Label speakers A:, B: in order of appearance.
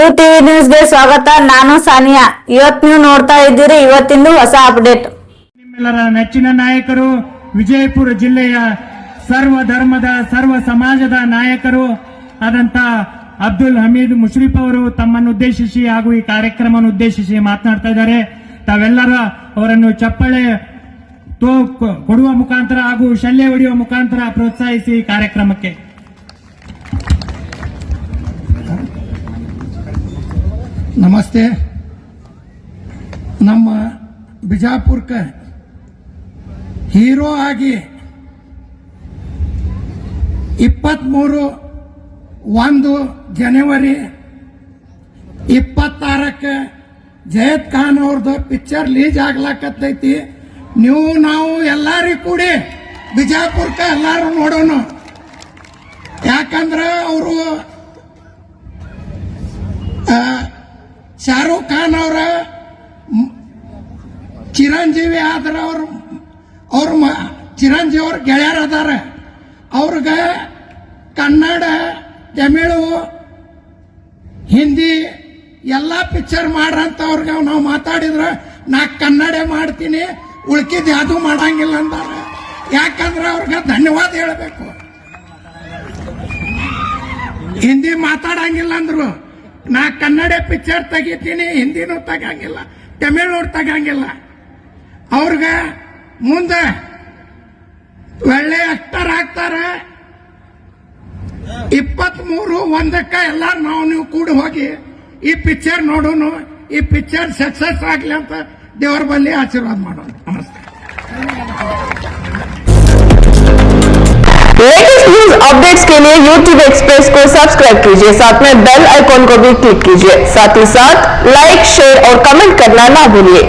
A: UTV ನ್ಯೂಸ್ಗೆ ಸ್ವಾಗತ. ನಾನು ಸಾನಿಯಾ. ಇವತ್ತು ನೀವು ನೋಡ್ತಾ ಇದ್ದೀರಿ ಇವತ್ತಿಂದು ಹೊಸ ಅಪ್ಡೇಟ್.
B: ನಿಮ್ಮೆಲ್ಲರ ನೆಚ್ಚಿನ ನಾಯಕರು, ವಿಜಯಪುರ ಜಿಲ್ಲೆಯ ಸರ್ವ ಧರ್ಮದ ಸರ್ವ ಸಮಾಜದ ನಾಯಕರು ಆದಂತ ಅಬ್ದುಲ್ ಹಮೀದ್ ಮುಷ್ರಿಫ್ ಅವರು ತಮ್ಮನ್ನು ಉದ್ದೇಶಿಸಿ ಹಾಗೂ ಈ ಕಾರ್ಯಕ್ರಮವನ್ನು ಉದ್ದೇಶಿಸಿ ಮಾತನಾಡ್ತಾ ಇದ್ದಾರೆ. ತಾವೆಲ್ಲರ ಅವರನ್ನು ಚಪ್ಪಾಳೆ ಕೊಡುವ ಮುಖಾಂತರ ಹಾಗೂ ಶಲ್ಯ ಹೊಡೆಯುವ ಮುಖಾಂತರ ಪ್ರೋತ್ಸಾಹಿಸಿ ಕಾರ್ಯಕ್ರಮಕ್ಕೆ.
C: ನಮಸ್ತೆ. ನಮ್ಮ ಬಿಜಾಪುರಕ್ಕೆ ಹೀರೋ ಆಗಿ 23 ಜನವರಿ 26ಕ್ಕೆ ಜಯದ್ ಖಾನ್ ಅವ್ರದ್ದು ಪಿಕ್ಚರ್ ರಿಲೀಸ್ ಆಗ್ಲಾಕತ್ತೈತಿ. ನಾವು ಎಲ್ಲಾರು ಕೂಡಿ ಬಿಜಾಪುರಕ್ಕೆ ಎಲ್ಲಾರು ನೋಡೋಣ. ಯಾಕಂದ್ರೆ ಅವರು ಶಾರುಖ್ ಖಾನ್ ಅವರ ಚಿರಂಜೀವಿ ಆದ್ರ ಅವ್ರ ಚಿರಂಜೀವಿ ಅವ್ರ ಗೆಳೆಯರ ಅದಾರ. ಅವ್ರಿಗೆ ಕನ್ನಡ, ತಮಿಳು, ಹಿಂದಿ ಎಲ್ಲ ಪಿಕ್ಚರ್ ಮಾಡ್ರಂತ ಅವ್ರಿಗೆ ನಾವು ಮಾತಾಡಿದ್ರೆ ನಾ ಕನ್ನಡ ಮಾಡ್ತೀನಿ, ಉಳ್ಕಿದ್ ಯಾವುದು ಮಾಡಂಗಿಲ್ಲ ಅಂದಾರ. ಯಾಕಂದ್ರೆ ಅವ್ರಿಗೆ ಧನ್ಯವಾದ ಹೇಳಬೇಕು. ಹಿಂದಿ ಮಾತಾಡಂಗಿಲ್ಲ ಅಂದ್ರು ನಾ ಕನ್ನಡ ಪಿಕ್ಚರ್ ತೆಗಿತೀನಿ, ಹಿಂದಿನೂ ತಗಂಗಿಲ್ಲ, ತಮಿಳು ತಗಂಗಿಲ್ಲ. ಅವ್ರಿಗೆ ಮುಂದೆ ಒಳ್ಳೆ ಆಕ್ಟರ್ ಆಗ್ತಾರ. 23/1 ಎಲ್ಲ ನೀವು ಕೂಡ ಹೋಗಿ ಈ ಪಿಕ್ಚರ್ ನೋಡೋಣ. ಈ ಪಿಕ್ಚರ್ ಸಕ್ಸಸ್ ಆಗ್ಲಿ ಅಂತ ದೇವರ ಬಲ್ಲಿ ಆಶೀರ್ವಾದ ಮಾಡೋಣ. ನಮಸ್ತೆ.
A: लेटेस्ट न्यूज अपडेट्स के लिए यूट्यूब एक्सप्रेस को सब्सक्राइब कीजिए, साथ में बेल आइकॉन को भी क्लिक कीजिए। साथ ही साथ लाइक, शेयर और कमेंट करना ना भूलिए।